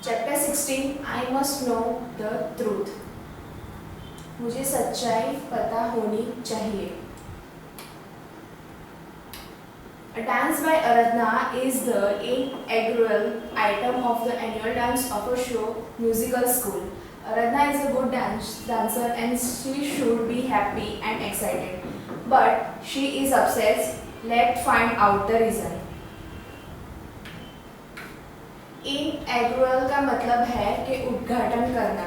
Chapter 16 I must know the truth. मुझे सच्चाई पता होनी चाहिए। A dance by Aradhna is the inaugural item of the annual dance of a show musical school. Aradhna is a good dancer and she should be happy and excited. But she is obsessed. Let's find out the reason. इनएग्रुअल का मतलब है कि उद्घाटन करना।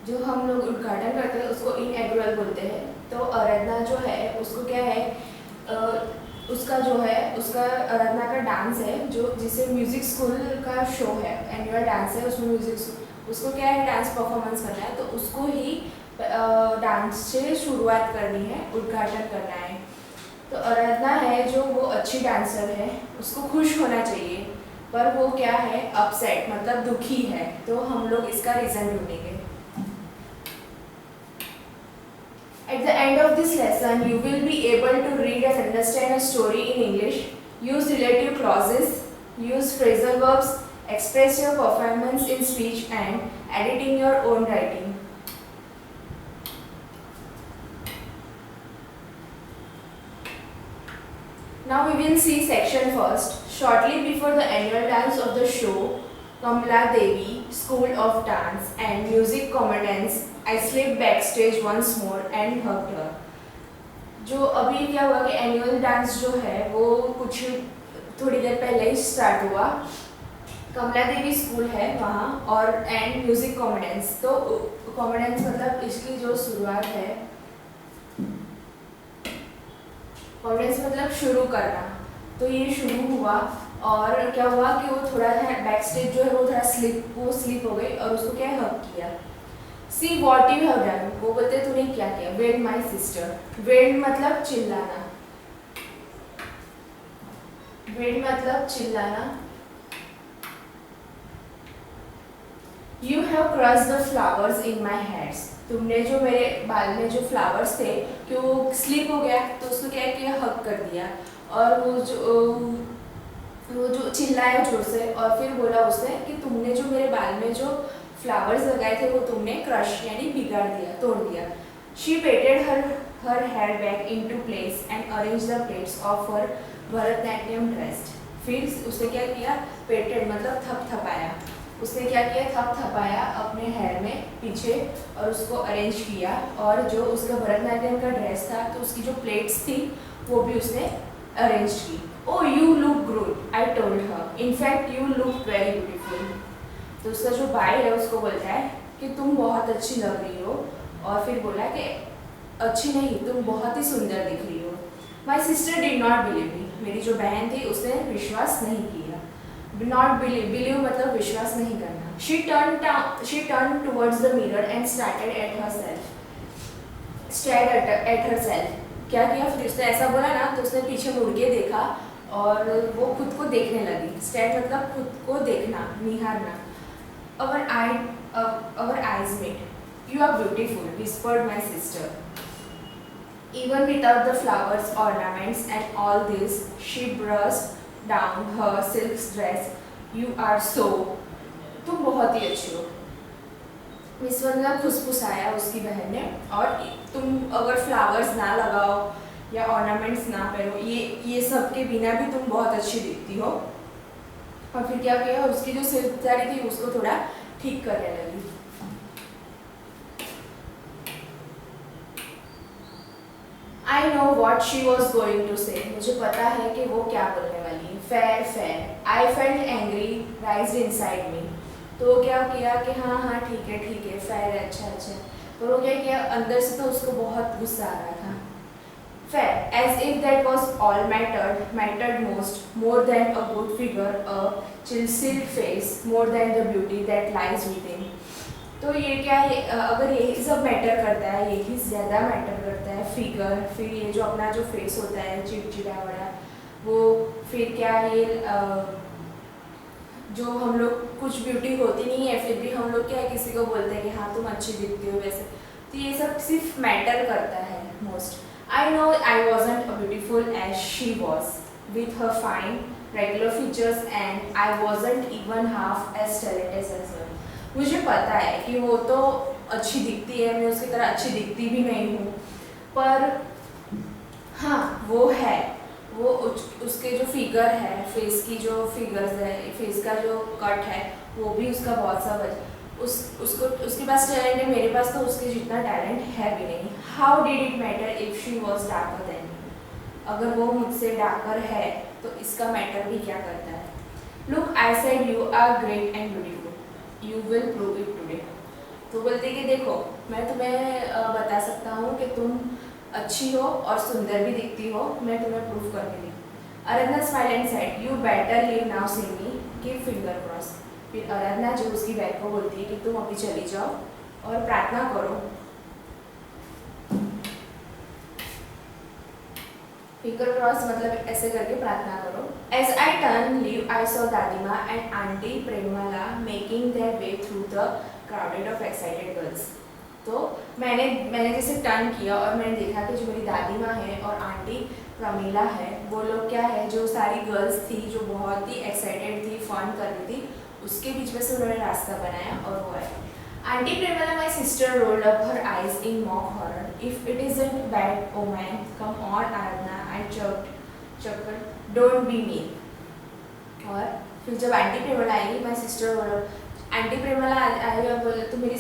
जो हम लोग उद्घाटन करते हैं उसको इनएग्रुअल बोलते हैं। तो आराधना जो है उसको क्या है, उसका जो है उसका आराधना का डांस है जो जिसे म्यूजिक स्कूल का शो है, एनुअल डांस है, उसमें म्यूजिक उसको क्या है डांस परफॉर्मेंस करना है। तो उसको ही डांस से शुरुआत करनी है, उद्घाटन करना है। तो आराधना है जो वो अच्छी डांसर है, उसको खुश होना चाहिए, पर वो क्या है अपसेट मतलब दुखी है। तो हम लोग इसका रीज़न ढूंढेंगे। At the end of this lesson, you will be able to read and understand a story in English, use relative clauses, use phrasal verbs, express your performance in speech and edit in your own writing. Now we will see section first. Shortly before the annual dance of the show, Kamala Devi, School of Dance and Music Commandants, I slipped backstage once more and hugged her. जो अभी क्या हुआ कि annual dance जो है वो कुछ थोड़ी देर पहले ही स्टार्ट हुआ। कमला देवी स्कूल है वहाँ और एंड म्यूजिक कॉमेडेंस। तो कॉमेडेंस मतलब इसकी जो शुरुआत है, कॉमेडेंस मतलब शुरू करना। तो ये शुरू हुआ और क्या हुआ कि वो थोड़ा बैक स्टेज जो है वो थोड़ा स्लिप हो गई और उसको क्या हक किया। See what you have done, वो बोलते तूने क्या किया। वेड माई सिस्टर, वेड मतलब चिल्लाना, वेड मतलब चिल्लाना। You have crush the flowers in my heads, तुमने जो मेरे बाल में जो फ्लावर्स थे कि वो स्लिप हो गया तो उसको क्या किया हक कर दिया। और वो जो चिल्लाया जोर से और फिर बोला उसने कि तुमने जो मेरे बाल में जो फ्लावर्स लगाए थे वो तुमने क्रश यानी बिगाड़ दिया, तोड़ दिया। She patted her hair back into place and arrange the plates of her Bharatanatyam dress. फिर उसने क्या किया, पेटेड मतलब थपथपाया। उसने क्या किया, थपथपाया अपने हेयर में पीछे और उसको अरेंज किया। और जो उसका भरतनाट्यम का ड्रेस था तो उसकी जो प्लेट्स थी वो भी उसने अरेंज की। Oh you look good, I told her, in fact you look very beautiful. तो उसका जो भाई है उसको बोलता है कि तुम बहुत अच्छी लग रही हो, और फिर बोला कि अच्छी नहीं, तुम बहुत ही सुंदर दिख रही हो। My sister did not believe me, मेरी जो बहन थी उसने विश्वास नहीं किया। नॉट बिलीव मतलब विश्वास नहीं करना। She turn towards the mirror and started at herself. क्या किया, फिर उसने ऐसा बोला ना तो उसने पीछे मुड़ के देखा और वो खुद को देखने लगी। स्टेयर मतलब खुद को देखना, निहारना। Our eyes met. You are beautiful, whispered my sister. Even without the flowers, ornaments, and all this, she brushed down her silk dress. You are so. तुम बहुत ही अच्छी हो। विस्वंदना फुसफुसाया उसकी बहन ने। और तुम अगर फ्लावर्स ना लगाओ या ऑर्नामेंट्स ना पहनो, ये सब के बिना भी तुम बहुत अच्छी दिखती हो। और फिर क्या किया, उसकी जो सिरदारी थी उसको थोड़ा ठीक करने लगी। I know what she was going to say, मुझे पता है कि वो क्या बोलने वाली है। Fair I felt angry rise inside me. तो क्या किया कि हाँ ठीक है फेयर है, अच्छा। पर वो क्या किया, अंदर से तो उसको बहुत गुस्सा आ रहा था। Fair, as if that was all mattered most, more than a good figure, a chiseled face, more than the beauty that lies within. तो ये क्या है, अगर यही सब मैटर करता है, यही ज़्यादा मैटर करता है फिगर, फिर ये जो अपना जो फेस होता है चिड़चिड़ा वाला, वो फिर क्या ये जो हम लोग कुछ ब्यूटी होती नहीं है फिर भी हम लोग क्या है किसी को बोलते हैं कि हाँ तुम अच्छी दिखती हो वैसे। तो ये सब सिर्फ मैटर करता है most. I know I wasn't as beautiful as she was, with her fine regular features and I wasn't even half as talented as her. मुझे पता है कि वो तो अच्छी दिखती है, मैं उसकी तरह अच्छी दिखती भी नहीं हूँ, पर हाँ वो है, वो उसके जो फिगर है, फेस की जो फिगर्स है, फेस का जो कट है, वो भी उसका बहुत सा उसको उसके पास टैलेंट है, मेरे पास तो उसके जितना टैलेंट है भी नहीं. How did it matter if she was darker than me? अगर वो मुझसे डार्कर है तो इसका मैटर भी क्या करता है. Look I said you are great and beautiful, you will prove it today. तो बोलते कि देखो मैं तुम्हें बता सकता हूँ कि तुम अच्छी हो और सुंदर भी दिखती हो, मैं तुम्हें प्रूफ करके दी. Aradhana smile and said you better leave now see me, give finger cross. फिर आराधना जो उसकी बहन को बोलती है कि तुम अभी चली जाओ और प्रार्थना करो. फिंगर क्रॉस मतलब ऐसे करके प्रार्थना करो. As I turn leave I saw dadima and auntie Premala making their way through the crowded of excited girls. तो मैंने जैसे टर्न किया और मैंने देखा कि जो मेरी दादी माँ है और आंटी प्रमीला है, वो लोग क्या है, जो सारी गर्ल्स थी जो बहुत ही एक्साइटेड थी, फन कर रही थी, उसके बीच में से उन्होंने रास्ता बनाया और वो आए. Auntie Premala my sister rolled up her eyes in mock horror. If it isn't bad oh man come on Aradhana, I चक्कर डोंट बी मीन. और फिर जब आंटी प्रेमला आएगी, my sister rolled up, auntie Premala आई और बोले तो मेरी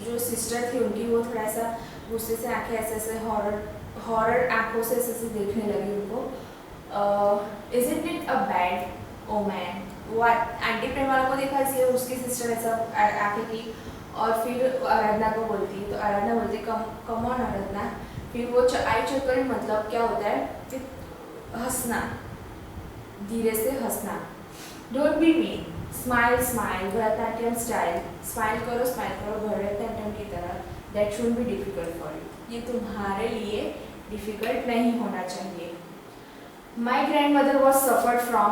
जो सिस्टर थी उनकी वो थोड़ा सा गुस्से से आंखें ऐसे ऐसे हॉरर आंखों से ऐसे देखने लगी उनको. Isn't it a bad oh man. वो आंटी प्रेमला को देखा इसलिए उसकी सिस्टर ऐसा आंखें की और फिर आराधना को बोलती, तो आराधना बोलती कम ऑन आराधना. फिर वो आई चक्कर मतलब क्या होता है कि हंसना, धीरे से हंसना. Don't be mean, smile smile, Bharatanatyam style, smile करो भरतनाट्यम की तरह. That should be difficult for you, ये तुम्हारे लिए डिफिकल्ट नहीं होना चाहिए. My grand mother was suffered from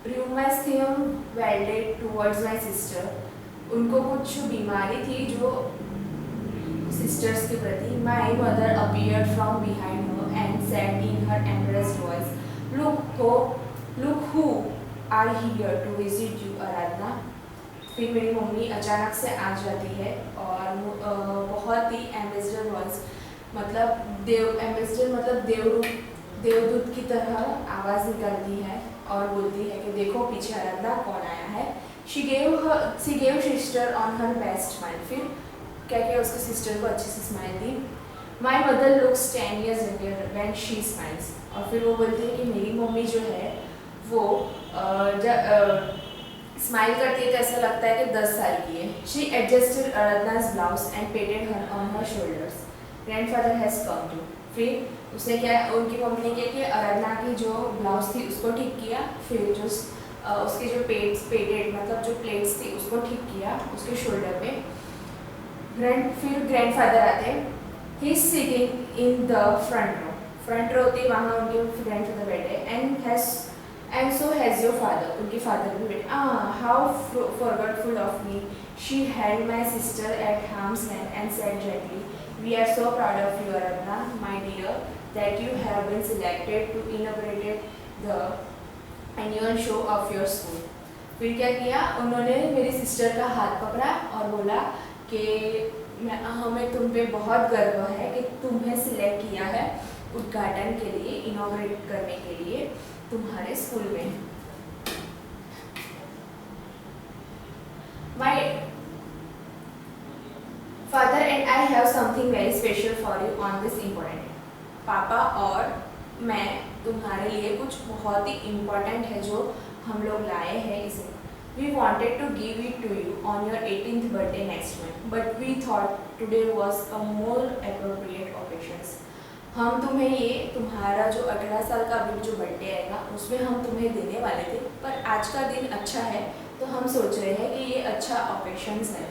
rheumatism welded towards my sister. उनको कुछ बीमारी थी जो सिस्टर्स के प्रति. My mother appeared from behind her and said in her embarrassed voice, look who are here to visit you Aradhana. फिर मेरी mummy अचानक से आ जाती है और बहुत ही एम्बेसडर वॉइस मतलब एम्बेसडर मतलब देवदूत की तरह आवाज़ निकालती है और बोलती है कि देखो पीछे आराधना कौन आया है. She gave sister on her best smile. फिर क्या किया, उसके सिस्टर को अच्छी सी स्माइल दी. My mother looks 10 years younger when she smiles. और फिर वो बोलती है कि मेरी मम्मी जो है वो स्माइल करती है तो ऐसा लगता है कि 10 साल की है. She adjusted Aradhana's blouse and patted her on her shoulders. Grandfather has come to. फिर उसने क्या, उनकी मम्मी ने क्या किया, आराधना की जो ब्लाउज थी उसको ठीक किया. फिर जो उसके जो पेटेड मतलब जो प्लेट्स थी उसको ठीक किया उसके शोल्डर पे. फिर ग्रैंडफादर आते. He is sitting in the front row थी, वहाँ उनके ग्रैंडफादर बैठे. And so has your father, उनके फादर भी बैठे. How forgetful of me. She held my sister at arm's length and said gently, we are so proud of you Aradhana, my dear, that you have been selected to inaugurate the annual show of your school. फिर क्या किया, उन्होंने मेरी sister का हाथ पकड़ा और बोला कि हमें तुम पे बहुत गर्व है कि तुम्हें सिलेक्ट किया है उद्घाटन के लिए, इनॉग्रेट करने के लिए तुम्हारे स्कूल में. My Father and I have something very special for you on this important day. पापा और मैं तुम्हारे लिए कुछ बहुत ही इम्पोर्टेंट है जो हम लोग लाए हैं इसे. We wanted to give it to you on your 18th birthday next month, but we thought today was a more appropriate occasion. हम तुम्हें ये तुम्हारा जो 18 साल का अभी जो बर्थडे आएगा उसमें हम तुम्हें देने वाले थे, पर आज का दिन अच्छा है तो हम सोच रहे हैं कि ये अच्छा ओकेशंस है.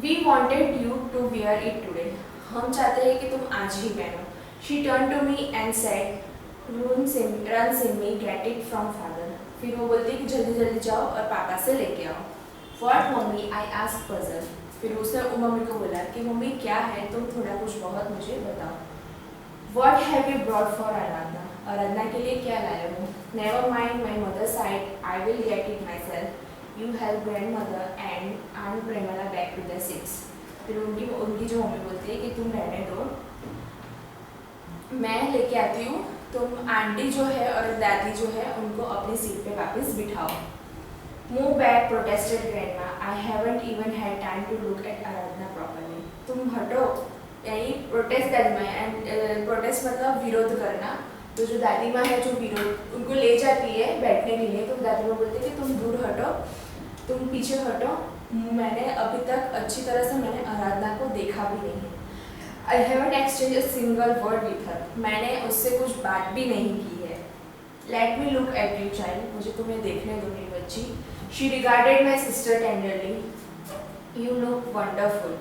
We wanted you to wear it today. हम चाहते हैं कि तुम आज ही पहनो. She turned to me and said, run Simmi, get it from father. फिर वो बोलती है कि जल्दी जल्दी जाओ और पापा से लेके आओ. What mummy? I asked puzzled. फिर उसने मम्मी को बोला कि मम्मी क्या है, तुम थोड़ा कुछ बहुत मुझे बताओ. What have you brought for Aradhana? आराधना के लिए क्या लाया हूँ? Never mind my mother side, I will get it myself, you help grandmother and aunt Premala back to the seats. फिर उनकी जो मम्मी बोलती है कि तुम रहने दो, मैं लेके आती हूँ, तुम आंटी जो है और दादी जो है उनको अपनी सीट पे वापस बिठाओ। Move back, protested grandma, I haven't even had time to look at Aradhana properly. तुम हटो, यानी प्रोटेस्ट दादी माँ, एंड प्रोटेस्ट मतलब विरोध करना। तो जो दादी माँ है जो विरोध उनको ले जाती है बैठने के लिए, तो दादी माँ बोलती है कि तुम दूर हटो, तुम पीछे हटो, मैंने अभी तक अच्छी तरह से मैंने आराधना को देखा भी नहीं है। I haven't exchanged a single word with her, मैंने उससे कुछ बात भी नहीं की है। Let me look at you child, मुझे तुम्हें देखने दो मेरी बच्ची। She regarded my sister tenderly, you look wonderful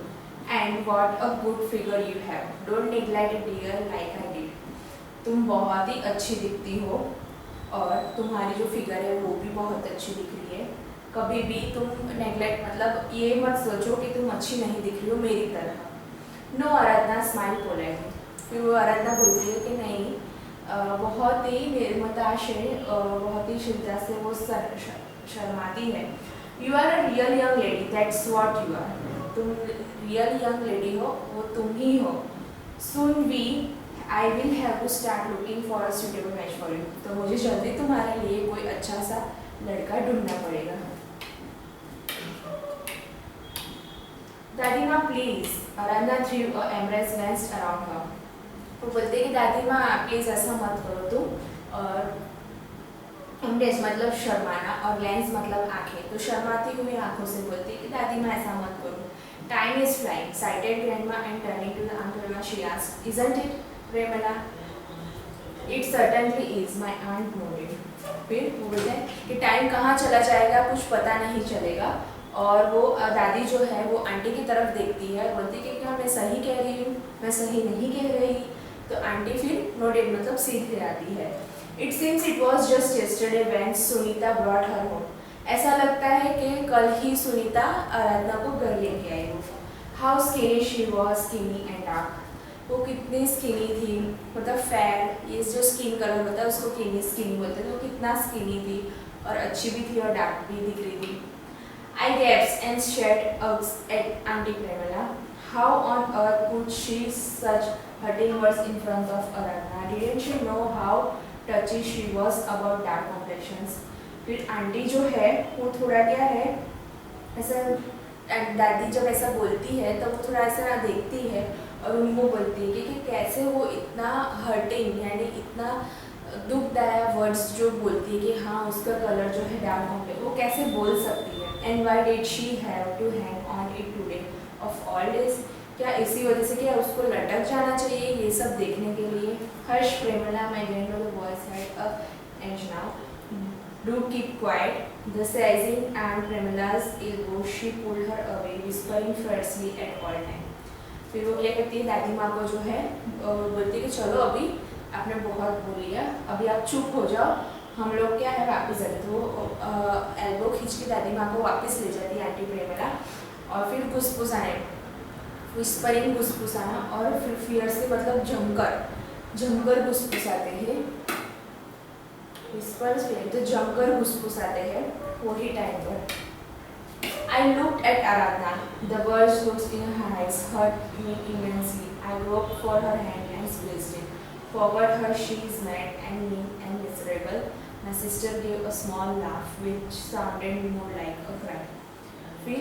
and what a good figure you have, don't neglect it dear like I did. तुम बहुत ही अच्छी दिखती हो और तुम्हारी जो फिगर है वो भी बहुत अच्छी दिख रही है। कभी भी तुम नेग्लेक्ट मतलब ये मत सोचो कि तुम अच्छी नहीं दिख रही हो मेरी तरह। नो आराधना स्माइल पोलाइटली, फिर वो आराधना बोलती है कि नहीं, बहुत ही निर्मताश है, बहुत ही शिद्दत से वो शर्माती है। You are a real young lady, that's what you are, तुम रियल यंग लेडी हो, वो तुम ही हो। Soon we I will have to start looking for a suitable match for you, तो मुझे जल्दी तुम्हारे लिए कोई अच्छा सा लड़का ढूंढना पड़ेगा। दादी माँ please, Aradhana through a embrace glanced around her. वो बोलते कि दादी माँ प्लीज ऐसा मत करो तुम, और एम्ब्रेस मतलब शर्माना और ग्लैंस मतलब आंखें, तो शर्माती हुई आंखों से बोलती कि दादी माँ ऐसा मत करो। Time is flying, sighted grandma and turning to the uncle she asked, isn't it Premala? It certainly is, my aunt nodded. फिर वो बोलते हैं कि टाइम कहाँ चला जाएगा कुछ पता नहीं चलेगा, और वो दादी जो है वो आंटी की तरफ देखती है, बोलती कि क्या मैं सही कह रही हूँ, मैं सही नहीं कह रही? तो आंटी फिर नोडेड मतलब सीधे आती है। It seems it was just yesterday when Sunita brought her home, ऐसा लगता है कि कल ही सुनीता आराधना को घर लेके आई हो। How skinny she was, skinny and dark, वो कितनी स्किनी थी, मतलब फेयर, ये जो स्किन कलर होता है उसको स्किनी बोलते हैं, तो कितना स्किनी थी और अच्छी भी थी और डार्क भी दिख रही थी। I gasped and stared at Auntie Pramila. How on earth could she such hurting words in front of Aradhana? Didn't she know how touchy she was about dark complexions? फिर आंटी जो है वो थोड़ा क्या है ऐसा, दादी जब ऐसा बोलती है तब वो थोड़ा ऐसा देखती है और उनको बोलती है कि कैसे वो इतना हर्टिंग यानी इतना दुखदायक वर्ड्स जो बोलती है कि हाँ उसका कलर जो है डार्क कॉम्प्लेक्स, वो कैसे बोल सकती है। And why did she have to hang on it today of all days, क्या इसी वजह से क्या उसको लटक जाना चाहिए ये सब देखने के लिए। Harsh Premala my grandmother voice had a edge now, do keep quiet, the seizing and Premala's elbow she pulled her away whispering fiercely at all time. फिर वो क्या कहती है दादी माँ को जो है बोलती है कि चलो अभी आपने बहुत बोल लिया, अभी आप चुप हो जाओ, हम लोग क्या है वापस जाते। तो वो एल्बो खींच के दादी माँ को वापस ले जाती है आंटी प्रेमला, और फिर घुसपुसाने, विस्परिंग घुसपुसाना, और फिर फियर से मतलब जमकर घुसपुसाते हैं, विस्पर तो जमकर घुसपुसाते हैं वही टाइम पर। I looked at Aradhana. The words looks in her eyes hurt me immensely. I groped for her hand and squeezed it. Forward her, she is mad and mean and miserable. My sister gave a small laugh which sounded more like a cry. फिर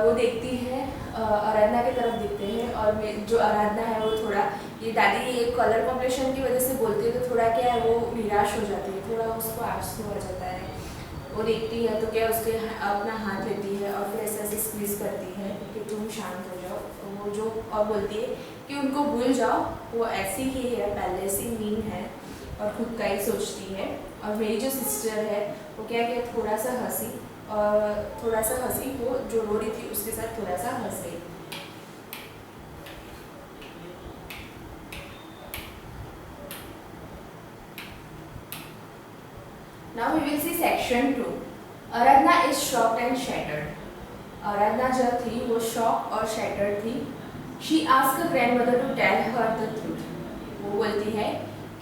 वो देखती है आराधना की तरफ देखते हैं, और जो आराधना है वो थोड़ा, ये दादी एक कलर कॉम्बिनेशन की वजह से बोलती है तो थोड़ा क्या है वो निराश हो जाती है, थोड़ा उसको आंसू आ जाता है। वो देखती है तो क्या उसके अपना हाथ लेती है और फिर ऐसे ऐसे स्क्वीज करती है कि तुम शांत हो जाओ। वो जो और बोलती है कि उनको भूल जाओ, वो ऐसी ही है, पहले से मीन है और खुद का ही सोचती है। और मेरी जो सिस्टर है वो क्या क्या थोड़ा सा हंसी, और थोड़ा सा हंसी, वो जो रो रही थी उसके साथ थोड़ा सा हंस गई। Now we will see section 2. Aradhana is shocked and shattered. आराधना जो थी वो शॉक और शैटर्ड थी। She asked her grandmother to tell her the truth. वो बोलती है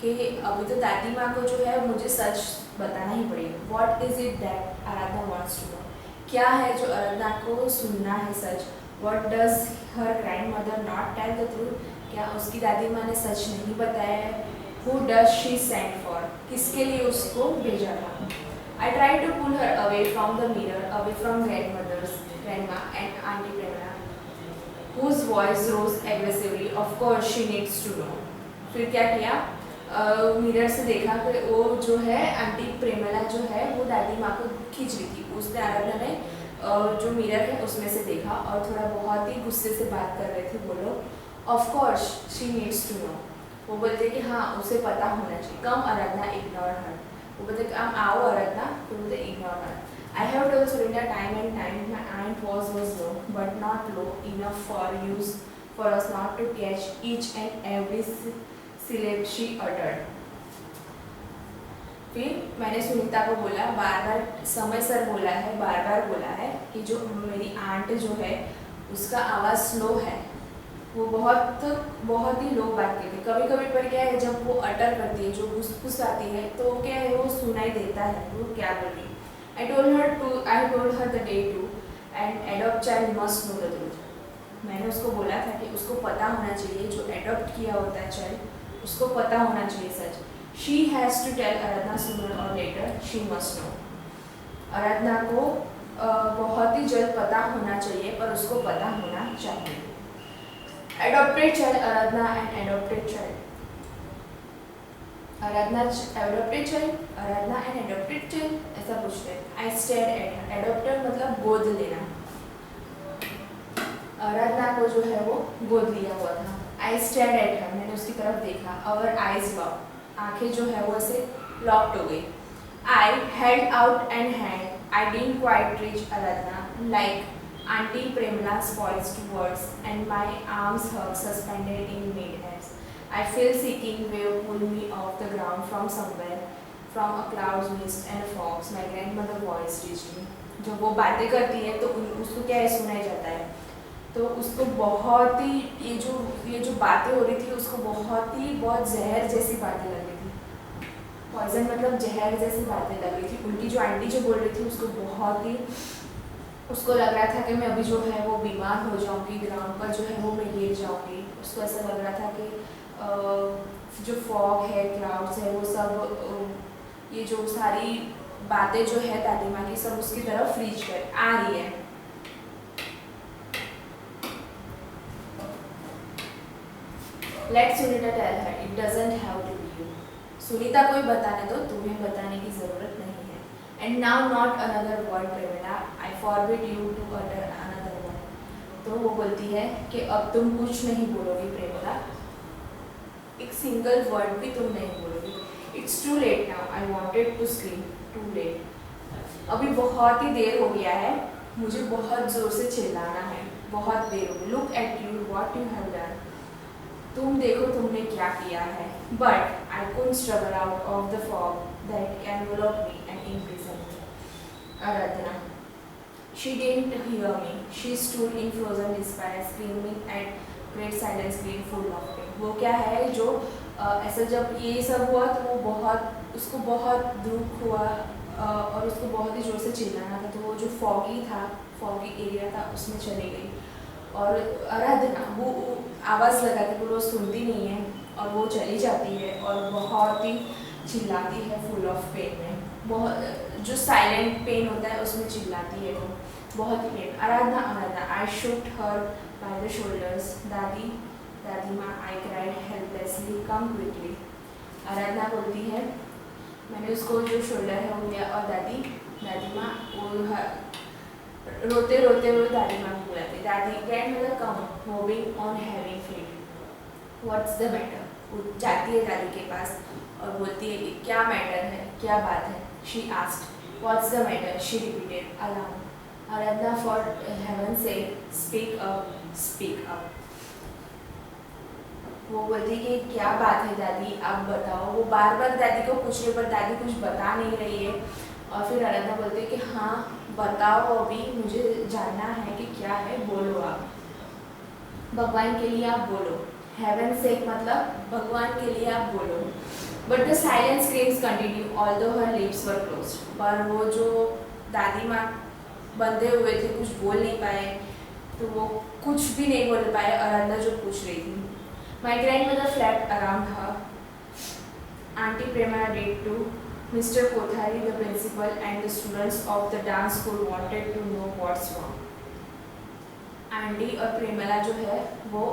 कि अभी तो दादी माँ को जो है मुझे सच बताना ही पड़ेगा। What is it that Aradhana wants to know, क्या है जो आराधना को सुनना है सच। What does her grandmother not tell the truth, क्या उसकी दादी माँ ने सच नहीं बताया है। Who does she send for, किसके लिए उसको भेजा था। I try to pull her away from the mirror, away from grandma and Auntie Premna, whose voice rose aggressively. Of course she needs to know. फिर क्या किया, मिरर से देखा कि वो जो है आंटी प्रेमला जो है वो दादी माँ को खींच रही थी। उसने आराधना ने जो मिरर है उसमें से देखा और थोड़ा बहुत ही गुस्से से बात कर रहे थे वो लोग। Of course she needs to know, वो बोलते कि हाँ उसे पता होना चाहिए। कम आराधना, इग्नोर हर, वो बोलते कि हम आओ आराधना, फिर बोलते ignore her. I have told Surinda time and time my aunt was low, but not low enough for us not to catch each and every syllable she uttered. फिर मैंने सुनीता को बोला, बार बार समय सर बोला है, बार बार बोला है कि जो मेरी आंट जो है उसका आवाज़ स्लो है, वो बहुत ही लो बात करती है। कभी कभी पर क्या है जब वो अटर करती है, जो घुस आती है तो क्या है वो सुनाई देता है वो क्या बोल रही है। I told her the day too, and adopt child must know the truth. मैंने उसको बोला था कि उसको पता होना चाहिए, जो एडॉप्ट किया होता है चाइल्ड उसको पता होना चाहिए सच। She has to tell Aradhana sooner or later, she must know. आराधना को बहुत ही जल्द पता होना चाहिए, पर उसको पता होना चाहिए। Adopted child Aradhana and adopted child. Aradhana adopted child, Aradhana and adopted child, ऐसा पूछते हैं। आई स्टेयर्ड एट हर, एडॉप्टेड मतलब गोद लेना, आराधना को जो है वो गोद लिया हुआ था। आई स्टेयर्ड एट हर, मैंने उसकी तरफ देखा। आवर आईज लॉक, आंखें जो है वो ऐसे लॉक्ड हो गई। I held out and hand, I didn't quite reach Aradhana, like auntie Premala's poised words and my arms hung suspended in mid-air. I feel seeking wave pull me off the ground from somewhere, from a cloud's mist and fogs. My grandmother voice reached me. जब वो बातें करती है तो उसको क्या है सुनाई जाता है, तो उसको बहुत ही ये जो बातें हो रही थी उसको बहुत जहर जैसी बातें लग रही थी। पॉइजन मतलब जहर जैसी बातें लग रही थी। उनकी जो आंटी जो बोल रही थी उसको लग रहा था कि मैं अभी जो है वो बीमार हो जाऊंगी, ग्राउंड पर जो है वो मैं गिर जाऊंगी। उसको ऐसा लग रहा था कि जो फॉग है, क्लाउड्स है, वो सब ये जो सारी बातें जो है दादी माँ की सब उसकी तरफ रीच कर आ रही है। Let Sunita tell her, it doesn't have to be you. Sunita को ही बताने दो, तुम्हें बताने की जरूरत नहीं है। And now not another word Premila, I forbid you to utter another word. तो वो बोलती है कि अब तुम कुछ नहीं बोलोगी प्रेमिला, एक सिंगल वर्ड भी तुम नहीं बोलोगी। It's too late now, I wanted to sleep, too late. अभी बहुत ही देर हो गया है, मुझे बहुत जोर से चिल्लाना है, बहुत देर हो गई। Look at you, what you have done, तुम देखो तुमने क्या किया है। But I couldn't struggle out of the fog that enveloped me and imprisoned me. Aradhana, she didn't hear me, she stood in frozen despair, screaming at great silence, scream full of pain. वो क्या है जो ऐसा जब ये सब हुआ तो वो उसको बहुत दुख हुआ और उसको बहुत ही ज़ोर से चिल्लाना था। तो वो जो फॉगी एरिया था उसमें चली गई और आराधना वो आवाज़ लगाती पर वो सुनती नहीं है और वो चली जाती है और बहुत ही चिल्लाती है फुल ऑफ पेन में। बहुत जो साइलेंट पेन होता है उसमें चिल्लाती है वो, बहुत ही pain. Aradhana, I shook her by the shoulders, dadi ma, I cried helplessly, come quickly. Aradhana बोलती है, मैंने उसको जो शोल्डर है वो लिया और दादी माँ वो रोते रोते वो दादी माँ को बुलाते, दादी grandmother come, moving on having feed, what's the matter. वो जाती है दादी के पास और बोलती है कि क्या मैटर है, क्या बात है। She asked, what's the matter, she repeated allowed. Aradhana, for heaven से स्पीक अप। वो बोलती कि क्या बात है दादी, आप बताओ। वो बार बार दादी को पूछने पर दादी कुछ बता नहीं रही है और फिर आराधना बोलती है कि हाँ बताओ, अभी मुझे जानना है कि क्या है, बोलो आप, भगवान के लिए आप बोलो। हेवन से मतलब भगवान के लिए आप बोलो। But the silent screams continue although her lips were closed. पर वो जो दादी माँ बंधे हुए थे, कुछ बोल नहीं पाए, तो वो कुछ भी नहीं बोल पाए. आराधना जो पूछ रही थी. My grand mother flapped around her. Auntie Prema did too. Mr. Kothari, the principal, and the students of the dance school wanted to know what's wrong. Aunty और प्रेमला जो है वो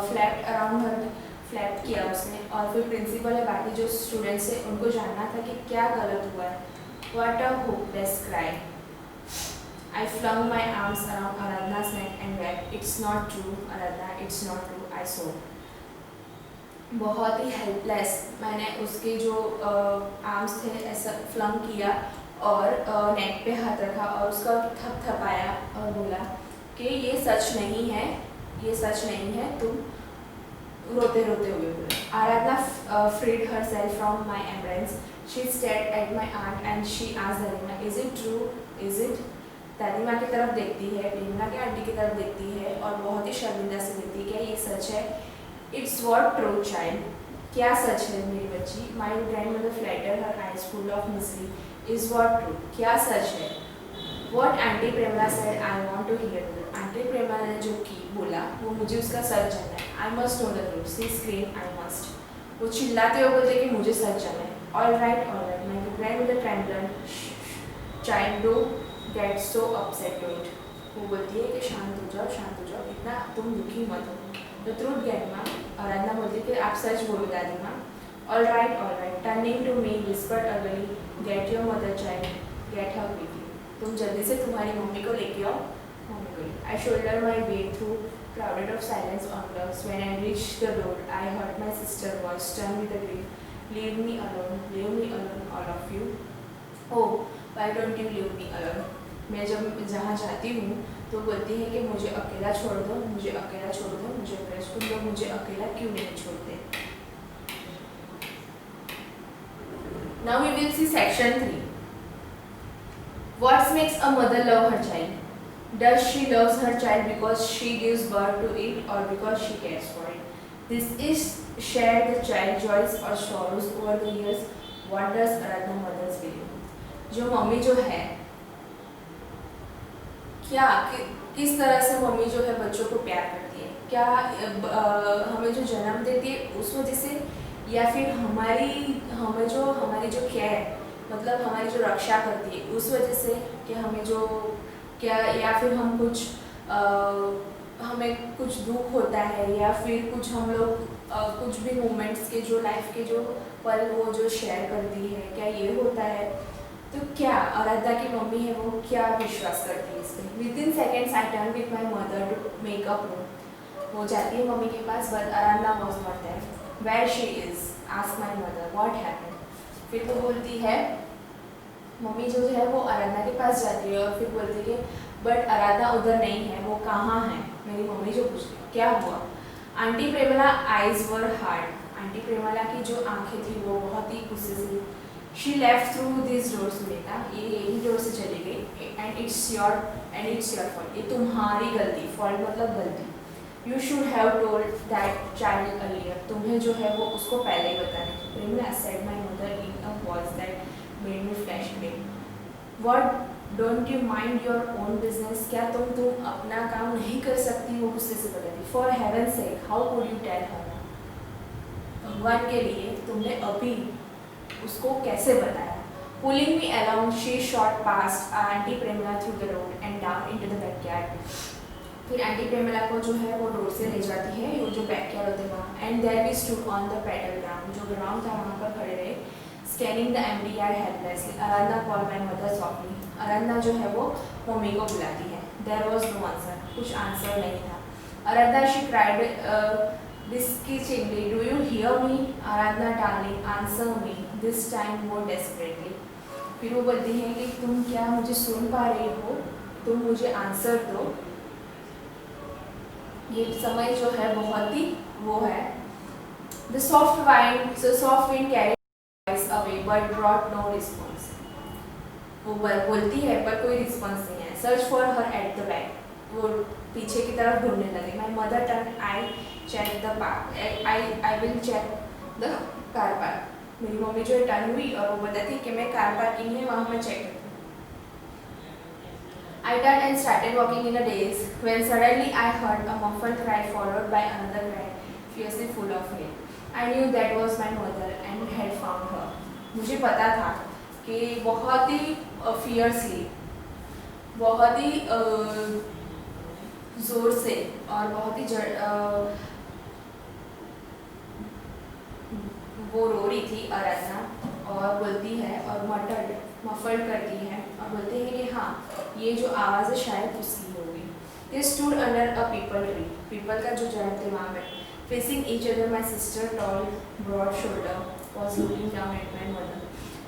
फ्लैप्ड अराउंड हर फ्लैप किया उसने, और फिर प्रिंसिपल है बाकी जो स्टूडेंट्स है उनको जानना था कि क्या गलत हुआ है. What a hopeless cry. I flung my arms around Aradhna's neck and wept. It's not true, Aradhna. It's not true. I sobbed. बहुत ही हेल्पलेस मैंने उसके जो आर्म्स थे ऐसा फ्लंग किया और नेक पे हाथ रखा और उसका थपथपाया और बोला कि ये सच नहीं है, ये सच नहीं है. तुम रोते रोते हुए बोले. आराधना freed herself from my embrace. She stared at my aunt and she asked Darima, is it true? Is it? दादी माँ की तरफ देखती है, प्रेमला के आंटी की तरफ देखती है और बहुत ही शर्मिंदा से देखती है. क्या ये सच है? It's what true, child. क्या सच है मेरी बच्ची? My grandmother fluttered her eyes full of misery. Is what true? क्या सच है? What Auntie Premla said, I want to hear it. Auntie Premla ने जो की बोला वो मुझे उसका सच जानना है. I must know the truth. She screamed, I must. वो चिल्लाते हुए बोलते कि मुझे सच जानना है. All right, all right. My grandmother trembled. Child, don't get so upset. Don't. वो बोलती है कि शांत हो जाओ, इतना तुम दुखी मत हो. The truth, grandma. आराधना बोलती कि आप सच बोलो दादी माँ. All right, all right. Turning to me, whispered ugly, get your mother, child. Get her with you. तुम जल्दी से तुम्हारी मम्मी को लेके आओ. मम्मी को. I shouldered my way through crowded of silence onlookers. When I reached the road, I heard my sister voice turn with a grief. Leave me alone, all of you. Oh, why don't you leave me alone? मैं जब जहाँ जाती हूँ तो बोलती है कि मुझे अकेला छोड़ दो, मुझे अकेला तुम लोग मुझे अकेला क्यों नहीं छोड़ते. Now we will see section 3. What makes a mother love her child? Does she loves her child because she gives birth to it or because she cares for it? This is share the child joys or sorrows over the years. What does Aradhana mothers believe? जो mummy जो है क्या किस तरह से mummy जो है बच्चों को प्यार करती है, क्या हमें जो जन्म देती है उस वजह से, या फिर हमारी जो केयर मतलब हमारी जो रक्षा करती है उस वजह से कि हमें जो क्या, या फिर हम कुछ हमें कुछ दुख होता है या फिर कुछ हम लोग कुछ भी मोमेंट्स के जो लाइफ के जो पल वो जो शेयर करती है, क्या ये होता है. तो क्या आराधना की मम्मी है वो क्या विश्वास करती है इस पर. Within seconds I turn with my mother to makeup room. वो जाती है मम्मी के पास, but Aradhana was not there. Where she is ask my mother what happened. फिर तो बोलती है मम्मी जो है वो आराधना के पास जाती है और फिर बोलती है कि बट आराधना उधर नहीं है, वो कहाँ है. मेरी मम्मी जो पूछती है क्या हुआ. Auntie Premala eyes were hard. Auntie Premala की जो आंखें थी वो बहुत ही गुस्से से. She left through these doors, बेटा ये यही डोर से चली गई. and it's your fault. ये तुम्हारी गलती. fault मतलब गलती. You should have told that child earlier. तुम्हें जो है वो उसको पहले ही बताने की. Premla said my mother in a voice that made me flash red. What, don't you mind your own business? क्या तुम अपना काम नहीं कर सकती हो. गुस्से से बताती. For heaven's sake, how could you tell her? भगवान के लिए तुमने अभी उसको कैसे बताया. Pulling me along, she shot past Auntie Premla through the road and down into the backyard. फिर आंटी प्रेमला को जो है वो रोड से ले जाती है, वो जो बैकयार्ड होते हैं वहाँ. And there we stood on the paddle ground. जो ग्राउंड था वहाँ पर खड़े रहे. Scanning the empty yard helplessly. Aradhana call my mother softly. Aradhana जो है वो मम्मी को बुलाती है. There was no answer. कुछ आंसर नहीं था. Aradhana she cried beseechingly, do you hear me? Aradhana darling, answer me. This time more desperately. फिर वो बोलती है कि तुम क्या मुझे सुन पा रही हो, तुम मुझे आंसर दो. ये समय जो है बहुत ही वो है. The soft wind carried voice away but brought no response. वो बोलती है पर कोई रिस्पॉन्स नहीं है. Search for her at the back. वो पीछे की तरफ ढूंढने लगे. My mother turned. I check the park. I will check the car park. मेरी मम्मी जो है टर्न हुई और वो बताती कि मैं कार पार्किंग है वहाँ मैं चेक करती। I turned and started walking in a daze when suddenly I heard a muffled cry followed by another cry, fiercely full of hate. I knew that was my mother and had found her. मुझे पता था कि बहुत ही fiercely, बहुत ही ज़ोर से और बहुत ही वो रो रही थी आराधना और बोलती है और मफल्ड करती है और बोलती है कि हाँ ये जो आवाज़ है शायद उसकी होगी। They stood under a people tree. People का जो जड़ थे वहाँ पे facing each other. My sister, tall, broad shoulder, was looking down at my mother.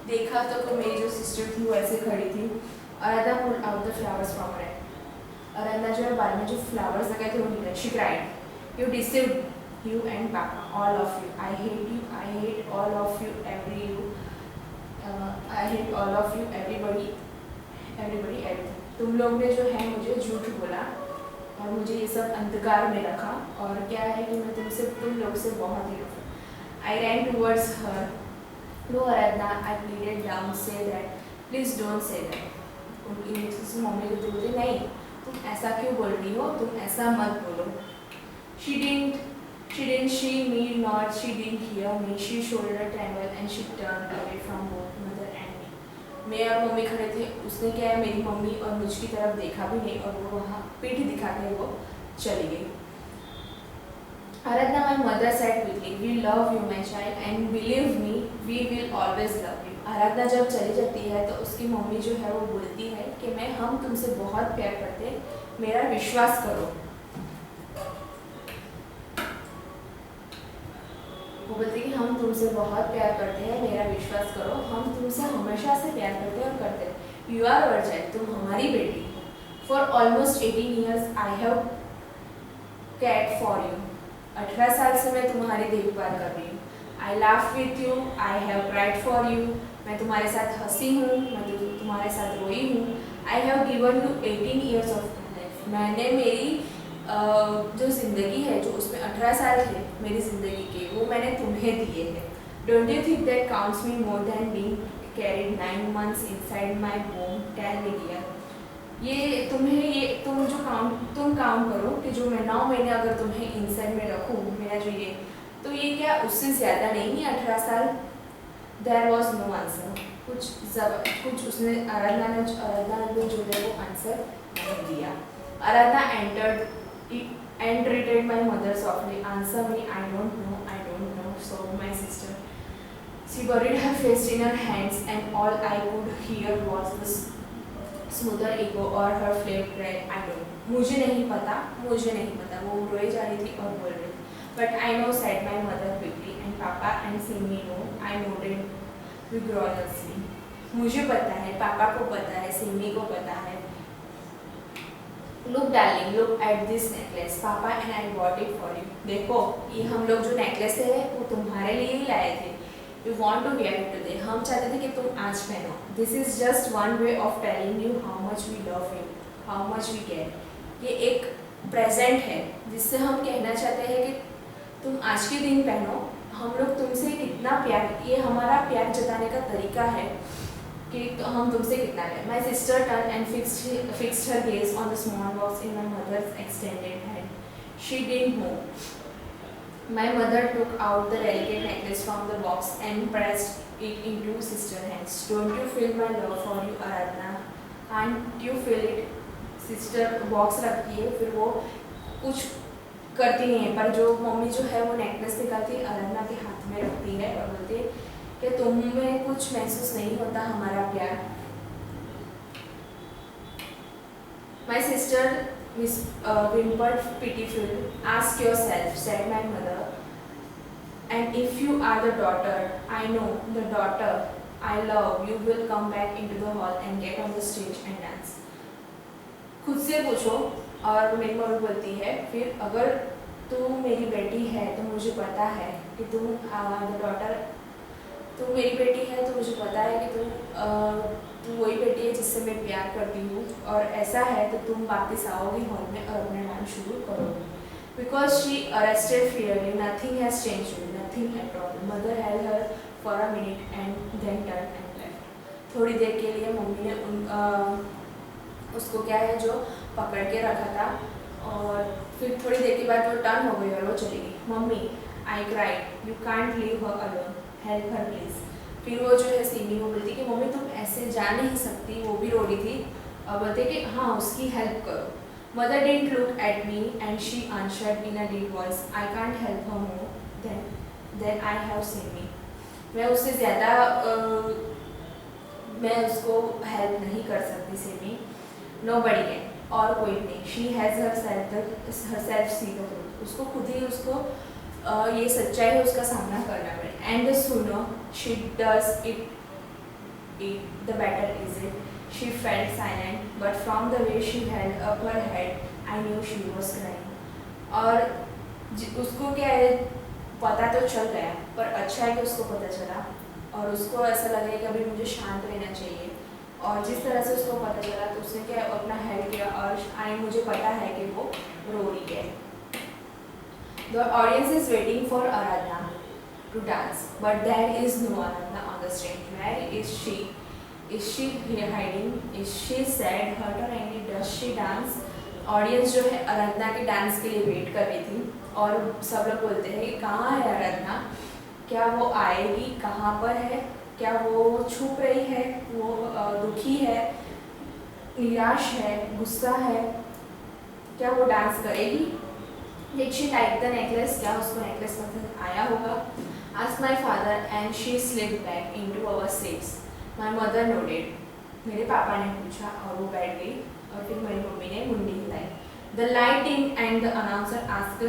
देखा तो मेरी जो सिस्टर थी वो ऐसे खड़ी थी। आराधना pulled out the flowers from her hand. आराधना जो है बाल में जो फ्लावर्स लगाए थे वो निकले। She cried, "You deceived you and Papa, all of you. I hate you. I hate all of you. I hate all of you. Everybody, everything. तुम लोग ने जो है मुझे झूठ बोला और मुझे ये सब अंधकार में रखा और क्या है कि मैं तुम लोग से बहुत ही डरती हूँ। I ran towards her. No, Aradhana, I pleaded down. Say that. Please don't say that. उनकी मम्मी को बोलते नहीं, तुम ऐसा क्यों बोल रही हो? तुम ऐसा मत बोलो। She didn't see me, nor she didn't hear me. She shoulder trembled and she turned away from both mother and me. मैं और मम्मी खड़े थे। उसने क्या है मेरी मम्मी और मुझकी तरफ देखा भी नहीं और वो वहाँ पीठ दिखा के वो चली गई। Aradhana, my mother said quickly, "We love you, my child, and believe me, we will always love you." आराधना जब चली जाती है तो उसकी मम्मी जो है वो बोलती है कि हम तुमसे बहुत प्यार करते हैं, मेरा विश्वास करो। वो बोलती है कि हम तुमसे बहुत प्यार करते हैं, मेरा विश्वास करो, हम तुमसे हमेशा से प्यार करते हैं और करते हैं। यू आर अवर चाइल्ड, तुम हमारी बेटी हो। For almost 18 years I have cared for you. 18 साल से मैं तुम्हारी देखभाल कर रही हूँ। I laugh with you, I have cried for you. मैं तुम्हारे साथ हंसी हूँ, मैं तुम्हारे साथ रोई हूँ। I have given you 18 years of life. मैंने मेरी जो ज़िंदगी है जो उसमें 18 साल थे मेरी ज़िंदगी के वो मैंने तुम्हें दिए हैं। Don't you think that counts me more than being carried 9 months inside my womb? Tell me dear, तुम काउंट करो कि जो मैं 9 महीने अगर तुम्हें इनसाइड में रखूँ मेरा जो ये तो ये क्या उससे ज़्यादा नहीं है 18 साल? There was no answer. कुछ उसने आराधना ने जो है वो आंसर नहीं दिया। आराधना entered and greeted my mother softly. Answer me, I don't know, sobbed my sister. She buried her face in her hands and all I could hear was the smoother echo or her flame cry, I don't know. मुझे नहीं पता, वो रोई जा रही थी और बोल रही थी। But I know, said my mother quickly, and Papa and Simi know. I nodded vigorously. मुझे पता है, पापा को पता है, सिमी को पता है। Look darling, look at this necklace. Papa and I bought it for you. देखो ये हम लोग जो नेकलेस है वो तुम्हारे लिए ही लाए थे। We want to wear it today. हम चाहते थे कि तुम आज पहनो। This is just one way of telling you how much we love you, how much we care. ये एक प्रेजेंट है जिससे हम कहना चाहते हैं कि तुम आज के दिन पहनो, हम लोग तुमसे कितना प्यार, ये हमारा प्यार जताने का तरीका है कि तो हम तुमसे कितना प्यार। My sister turned and fixed her gaze on the small box in my mother's extended hand. She didn't move. My mother took out the delicate necklace from the box and pressed it into sister's hands. Don't you feel my love for you, Aradhana? Can't you feel it? Sister box रखती है, फिर वो कुछ करती नहीं है, पर जो मम्मी जो है वो नेकलेस निकालती आराधना के हाथ में रखती है और बोलती है कि तुम्हें कुछ महसूस नहीं होता हमारा प्यार। My sister whimpered pitifully. Ask yourself, said my mother. And if you are the daughter, I know, the daughter I love, you will come back into the hall and get on the stage and dance. खुद से पूछो। और मेरी mummy बोलती है फिर अगर तू मेरी बेटी है तो मुझे पता है कि तुम मेरी बेटी है तो मुझे पता है कि तू वही बेटी है जिससे मैं प्यार करती हूँ और ऐसा है तो तुम वापस आओगी हॉल में और अपना डांस शुरू करोगी। Because she arrested fearly, nothing has changed, nothing at all. Mother held her for a minute and then turn and left. थोड़ी देर के लिए मम्मी ने उसको क्या है जो पकड़ के रखा था, और फिर थोड़ी देर के बाद वो टर्न हो गई और वो चली गई। Mummy, I cried, you can't leave her alone, help her please. फिर वो जो है सिमी को बोलती कि मम्मी तुम ऐसे जा नहीं सकती, वो भी रो रही थी, और बोलते कि हाँ उसकी हेल्प करो। Mother didn't look at me and she answered in a deep voice, I can't help her more then I have Simi. मैं उससे ज़्यादा मैं उसको हेल्प नहीं कर सकती सिमी, नोबडी कैन, और कोई नहीं। She has her self see the truth, उसको खुद ही उसको ये सच्चाई है उसका सामना करना पड़े। And the sooner she does it the better is it. She felt silent, but from the way she held up her head I knew she was crying. और उसको क्या है पता तो चल गया, पर अच्छा है कि उसको पता चला, और उसको ऐसा लगे कि अभी मुझे शांत रहना चाहिए। और जिस तरह से उसको पता चला तो उसने क्या अपना हेल्प किया, और मुझे पता है कि वो रो रही है। The audience is waiting for Aradhna to dance, but there is no Aradhna on the stage. Where is she? Is she hiding? Is she sad, hurt or angry? Does she dance? Audience जो है आराधना के dance के लिए wait कर रही थी, और सब लोग बोलते हैं कि कहाँ है आराधना, क्या वो आएगी, कहाँ पर है, क्या वो छुप रही है, वो दुखी है, निराश है, गुस्सा है, क्या वो डांस करेगी। Did she like the necklace? क्या उसको नेकलेस पसंद आया होगा? Asked my father and she slipped back into our seats. My mother nodded. मेरे पापा ने पूछा और वो बैठ गई, और फिर मेरी मम्मी ने मुंडी हिलाई। The light dimmed and the announcer asked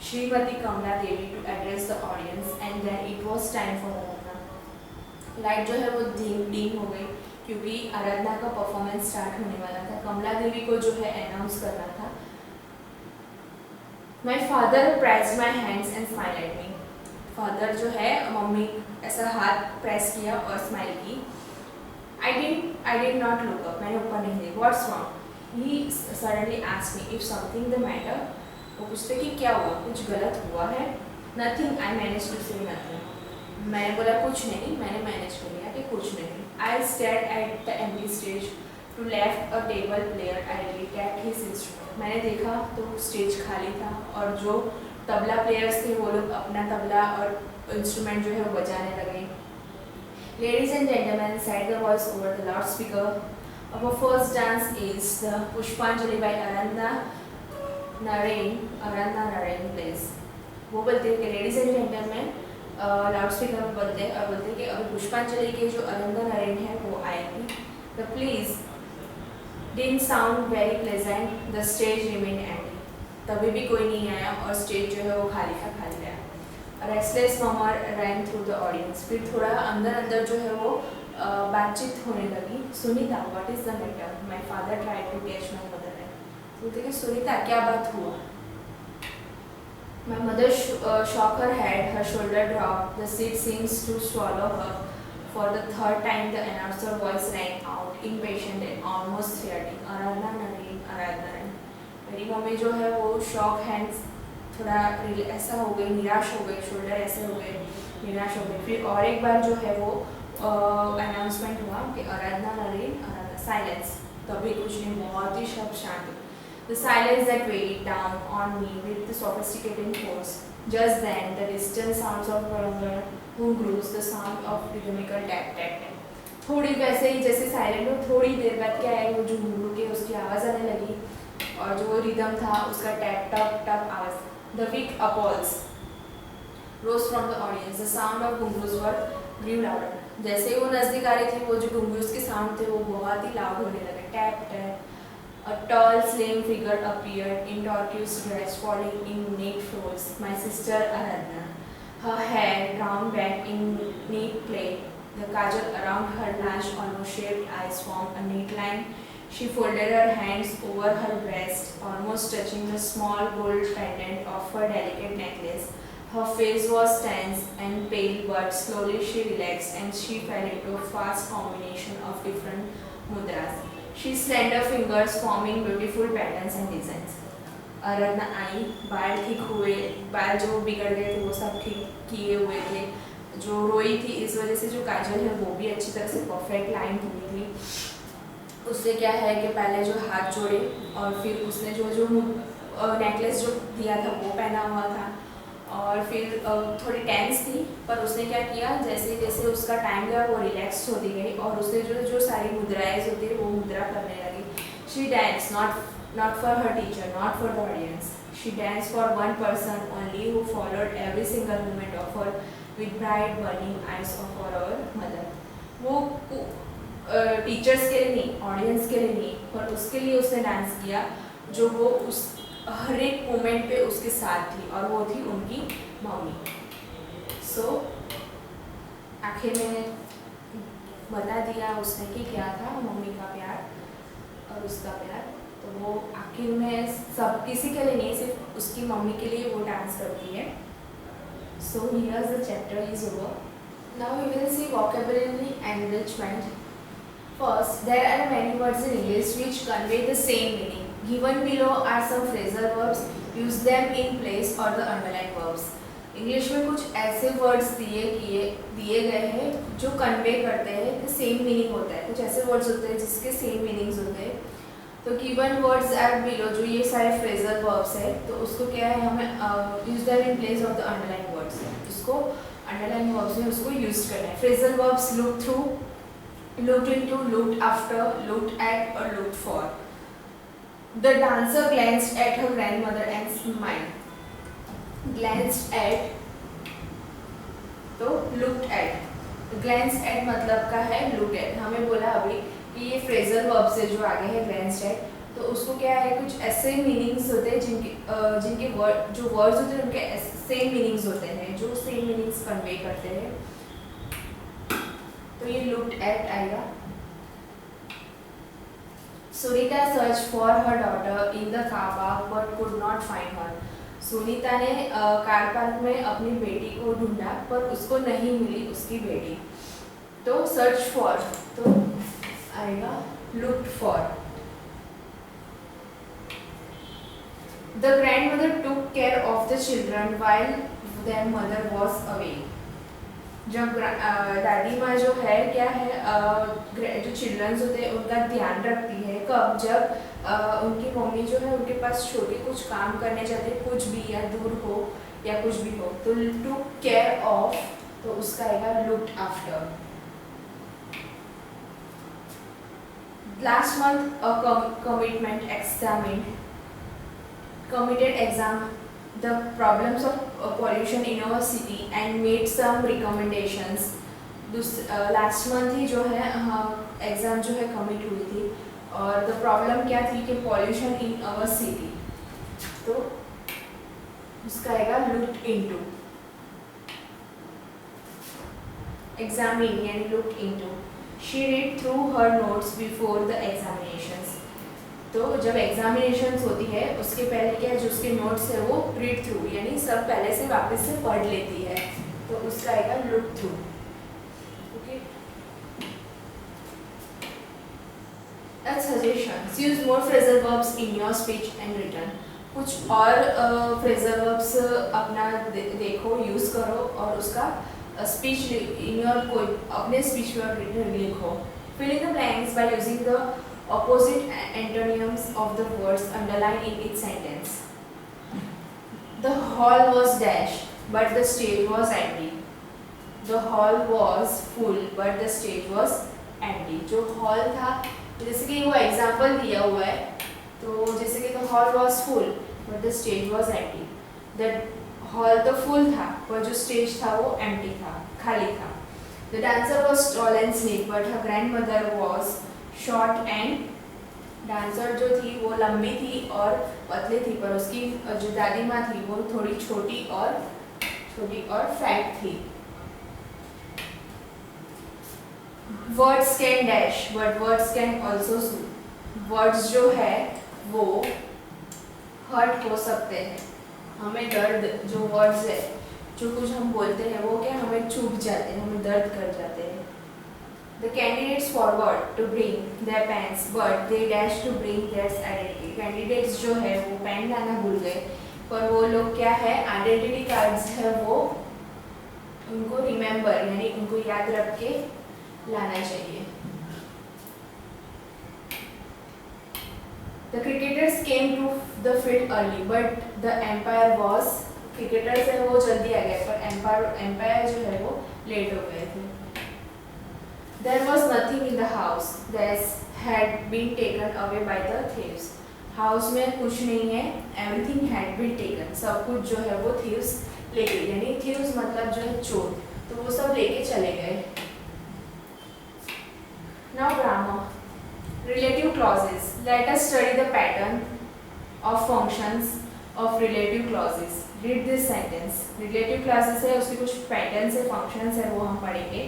Srimati Kamala Devi to address the audience, and then it was time for Aradhna. Light जो है वो डीम हो गई क्योंकि आराधना का परफॉर्मेंस स्टार्ट होने वाला था। कमला देवी को जो है अनाउंस करना था। My father pressed my hands and smiled at me. Father जो है मम्मी ऐसा हाथ प्रेस किया और स्माइल की। I did not look up. मैंने ऊपर नहीं देखा। What's wrong? He suddenly asked me if something the matter. वो पूछते कि क्या हुआ, कुछ गलत हुआ है? Nothing. I managed to say nothing. मैंने बोला कुछ नहीं, मैंने मैनेज कर लिया कि कुछ नहीं। I stared at the empty stage. To left a table player idly tapped his instrument. मैंने देखा तो स्टेज खाली था, और जो तबला प्लेयर्स थे वो लोग अपना तबला और इंस्ट्रूमेंट जो है वो बजाने लगे। Ladies and gentlemen, said the voice over the loudspeaker, our first dance is the Pushpanjali by Aradhna Narain plays. वो बोलते हैं कि ladies and gentleman loud speaker में बोलते हैं, और बोलते हैं कि अभी पुष्पांजलि के जो अरंधा नरेन है वो आएगी। The please didn't sound very pleasant. The stage remained empty. तभी भी कोई नहीं आया और स्टेज जो है वो खाली रहा। Restless murmur ran through the audience. फिर थोड़ा अंदर जो है वो बातचीत होने लगी। Sunita, what is the matter? My father tried to catch my mother. बोलते कि सुनीता क्या बात हुआ? My mother shook her head, her shoulder dropped. The seat seems to swallow her. For the third time, the announcer voice rang out, impatient and almost threatening. आराधना नरेन, आराधना नरेन। मेरी mummy जो है वो shock hands थोड़ा ऐसा हो गई, निराश हो गई, शोल्डर ऐसे हो गए, निराश हो गई। फिर और एक बार जो है वो अनाउंसमेंट हुआ कि आराधना नरेन, आराधना। साइलेंस। तभी कुछ नहीं, बहुत ही शब्द शांति। The silence that weighed down on me with the sophisticated force. Just then, the distant sounds of Varangar grew, the sound of rhythmical tap tap tap. थोड़ी वैसे ही जैसे साइलेंट हो, थोड़ी देर बाद क्या है वो जो घुंघरू के उसकी आवाज़ आने लगी, और जो रिदम था उसका टैप टप टप आवाज़। The weak appalls rose from the audience. The sound of घुंघरू's were grew louder. जैसे ही वो नज़दीक आ रही थी, वो जो घुंघरू's के साउंड थे वो बहुत ही लाउड होने लगे। Tap tap. A tall, slim figure appeared in turquoise dress, falling in neat folds. My sister Aradhna, her hair drawn back in neat plait, the kajal around her large, almost shaved eyes formed a neat line. She folded her hands over her breast, almost touching the small gold pendant of her delicate necklace. Her face was tense and pale, but slowly she relaxed and she fell into a fast combination of different mudras. She slender fingers forming beautiful patterns and designs. आराधना आई, बाल ठीक हुए, बाल जो बिगड़ गए थे वो सब ठीक किए हुए थे, जो रोई थी इस वजह से जो काजल है वो भी अच्छी तरह से परफेक्ट लाइन हुई थी। उससे क्या है कि पहले जो हाथ जोड़े और फिर उसने जो जो नेकलेस जो दिया था वो पहना हुआ था, और फिर थोड़ी टेंस थी, पर उसने क्या किया, जैसे जैसे उसका टाइम गया वो रिलैक्स होती गई और उसने जो जो सारी मुद्राएं होती है वो मुद्रा करने लगी। She dance not for her teacher, not for the audience. She danced for one person only who followed every single movement of her with bright burning eyes of her mother. वो टीचर्स के लिए नहीं, audience के लिए नहीं, पर उसके लिए उसने डांस किया जो वो उस हर एक मोमेंट पे उसके साथ थी, और वो थी उनकी मम्मी। सो आखिर में बता दिया उसने कि क्या था मम्मी का प्यार और उसका प्यार। तो वो आखिर में सब किसी के लिए नहीं, सिर्फ उसकी मम्मी के लिए वो डांस करती है। So here the chapter is over. Now we will see vocabulary enrichment. First, there are many words in English which convey the same meaning. Given below are some phrasal verbs. Use them in place or the underlined verbs. English में कुछ ऐसे words दिए गए हैं जो convey करते हैं कि सेम मीनिंग होता है। कुछ ऐसे वर्ड्स होते हैं जिसके सेम मीनिंग्स होते हैं। तो गिवन वर्ड्स आर बिलो, जो ये सारे फ्रेजल वर्ब्स है, तो उसको क्या है, हमें use them in place of the underline words. उसको अंडरलाइन वर्ब्स में उसको यूज करना है। Phrasal verbs look through, looked into, looked after, looked at or looked for. The dancer glanced at her grandmother and smiled. Glanced at, तो looked at, glanced at मतलब का है looked at। हमें बोला अभी कि ये फ्रेजल वर्ब से जो आगे है glanced at, तो उसको क्या है, कुछ ऐसे मीनिंग्स होते हैं जिनके वर्ड जो वर्ड्स होते हैं उनके सेम मीनिंग्स होते हैं, जो सेम मीनिंग्स कन्वे करते हैं। तो ये looked at आएगा। Sunita search for her daughter in the car park but could not find her. Sunita ने कार पार्क में अपनी बेटी को ढूंढा पर उसको नहीं मिली उसकी बेटी। तो सर्च फॉर तो आएगा looked for। The grandmother took care of the children while their mother was away। जब दादी माँ जो है क्या है, जो चिल्ड्रंस होते हैं उनका ध्यान रखती है। कब, जब उनकी मम्मी जो है उनके पास छोटे कुछ काम करने जाते हैं, कुछ भी या दूर हो या कुछ भी हो। तो टू केयर ऑफ, तो उसका आएगा looked after. Last month commitment examined, committed exam the problems of pollution in our city and made some recommendations। Last month ही जो है एग्ज़ाम जो है कमिट हुई थी, और द प्रॉब्लम क्या थी कि पॉल्यूशन इन आवर सिटी। तो उसका आएगा लुक्ड इनटू। एग्जामिन यानी looked into. She read through her notes before the examinations. तो जब एग्जामिनेशंस होती है उसके पहले क्या, जो उसके नोट्स है वो रीड थ्रू यानी सब पहले से वापस से पढ़ लेती है। तो उसका आएगा look through. Okay, suggestions, use more phrasal verbs in your speech and written. कुछ और फ्रेजल वर्ब्स अपना देखो, यूज करो और उसका स्पीच इन योर कोई अपने स्पीच में लिखो। Fill in the blanks by using the opposite antonyms of the words underlined in each sentence. The hall was dash, but the stage was empty. The hall was full, but the stage was empty. जो hall था, जैसे कि वो example दिया हुआ है, तो जैसे कि the hall was full, but the stage was empty. The hall तो full था, पर जो stage था वो empty था, खाली था. The dancer was tall and slim, but her grandmother was short and, dancer जो थी वो लंबी थी और पतली थी, पर उसकी जो दादी माँ थी वो थोड़ी छोटी और फैट थी। Words can dash but words can also suit. Words जो है वो हर्ट हो सकते हैं, हमें दर्द, जो वर्ड्स है जो कुछ हम बोलते हैं वो क्या हमें चुभ जाते हैं, हमें दर्द कर जाते हैं। The candidates forward to bring their pens, but they dash to bring their identity. Candidates जो है वो पेन लाना भूल गए, पर वो लोग क्या है आइडेंटिटी कार्ड्स है वो उनको रिमेंबर यानी उनको याद रख के लाना चाहिए। The cricketers came to the field early, but the umpire was cricketers है वो जल्दी आ गए पर एम्पायर जो है वो लेट हो गए थे। There was nothing in the house that had been taken away by the thieves. House में कुछ नहीं है, everything had been taken. सब कुछ जो है वो thieves ले गए, यानी thieves मतलब जो है चोर, तो वो सब लेके चले गए। Now grammar. Relative clauses. Let us study the pattern of functions of relative clauses. Read this sentence. Relative clauses है उसके कुछ patterns है, functions है, वो हम पढ़ेंगे।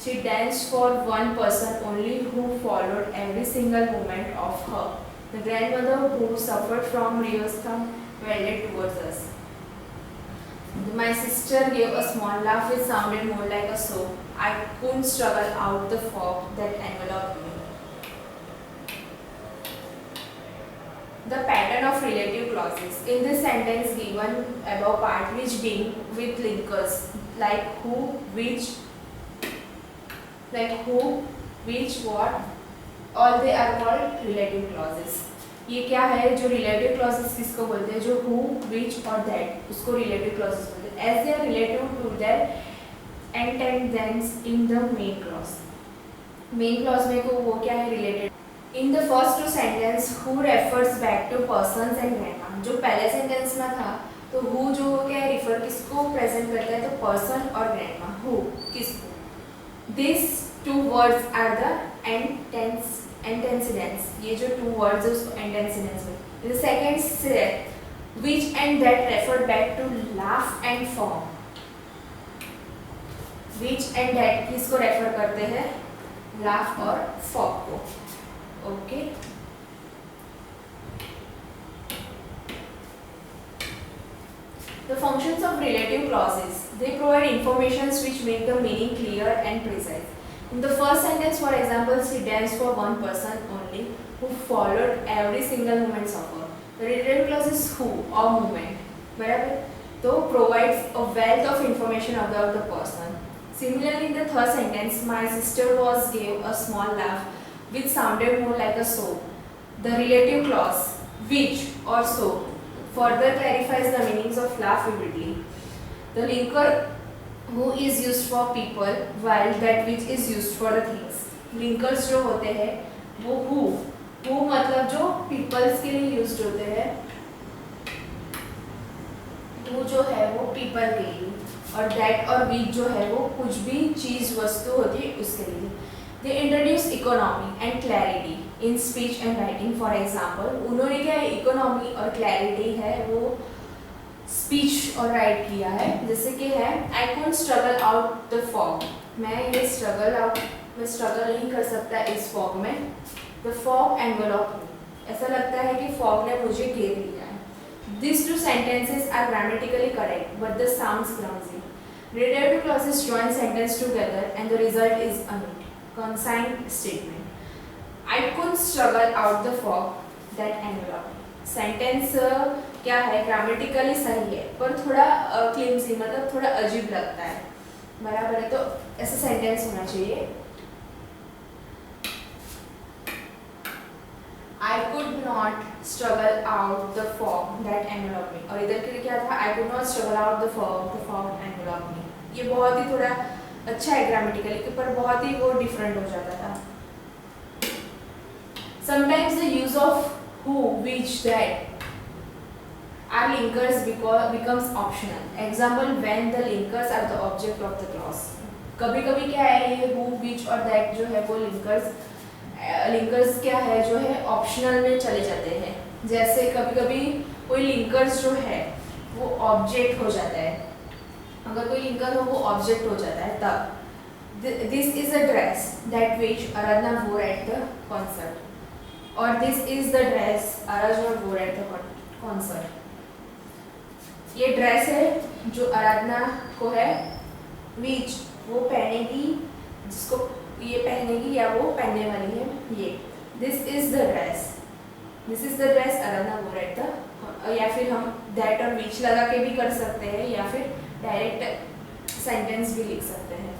She danced for one person only who followed every single movement of her. The grandmother who suffered from rheumatism welded towards us. My sister gave a small laugh which sounded more like a sob. I couldn't struggle out the fog that enveloped me. The pattern of relative clauses. In this sentence given above part which being with linkers like who, which, what, all they are called relative clauses. ये क्या है जो relative clauses किसको बोलते हैं? जो who, which और that उसको relative clauses बोलते हैं। As they are relative to their antecedents in the main clause. Main clause में को वो क्या है related? In the first two sentence, who refers back to persons and grandma. जो पहले सेंटेंस में था तो who जो क्या है refer किसको प्रेजेंट करता है? तो person और grandma. Who किसको? These two words are the antecedents. ये जो two words है उसको antecedents में. The second set, which and that refer back to laugh and form. Which and that किसको refer करते हैं? laugh और form को. Okay. The functions of relative clauses. They provide informations which make the meaning clear and precise. In the first sentence, for example, she danced for one person only who followed every single movement of her. The relative clause is who or movement. बराबर? तो provides a wealth of information about the person. Similarly, in the third sentence, my sister gave a small laugh which sounded more like a sob. The relative clause which or so further clarifies the meanings of laugh vividly. The linker who is used for people while that which is used for the things. Linkers जो होते हैं वो who मतलब जो peoples के लिए used होते हैं, who जो है वो people के लिए और that और which जो है वो कुछ भी चीज़ वस्तु होती है उसके लिए। They introduce economy and clarity in speech and writing. For example, उन्होंने क्या है economy और clarity है वो speech और write किया है, जैसे कि है I couldn't struggle out the fog. मैं ये मैं struggle नहीं कर सकता इस fog में. The fog enveloped me. ऐसा लगता है कि fog ने मुझे घेर लिया है. These two sentences are grammatically correct, but the sounds clumsy. Relative clauses join sentence together and the result is a neat, consigned statement. I couldn't struggle out the fog that enveloped me. Sentence क्या है grammatically सही है पर थोड़ा क्लिमसी मतलब थोड़ा अजीब लगता है, बराबर है? तो ऐसा सेंटेंस होना चाहिए I could not struggle out the fog that enveloped me. और इधर के लिए क्या था? I could not struggle out the fog enveloped me. ये बहुत ही थोड़ा अच्छा है ग्रामेटिकली पर बहुत ही वो डिफरेंट हो जाता था. Sometimes the use of who, which, that are linkers becomes optional. Example, when the linkers are the object of the clause. कभी कभी क्या है ये who, which और that जो है वो लिंकर्स क्या है जो है ऑप्शनल में चले जाते हैं. जैसे कभी कभी कोई लिंकर्स जो है वो ऑब्जेक्ट हो जाता है, अगर कोई लिंकर हो वो ऑब्जेक्ट हो जाता है तब this is a dress that which Aradhana wore at the concert और this is the dress Aradhana wore at the concert. ये ड्रेस है जो आराधना को है, विच वो पहनेगी, जिसको ये पहनेगी या वो पहनने वाली है. ये this is the dress Aradhana wore at the, या फिर हम दैट और विच लगा के भी कर सकते हैं या फिर डायरेक्ट सेंटेंस भी लिख सकते हैं।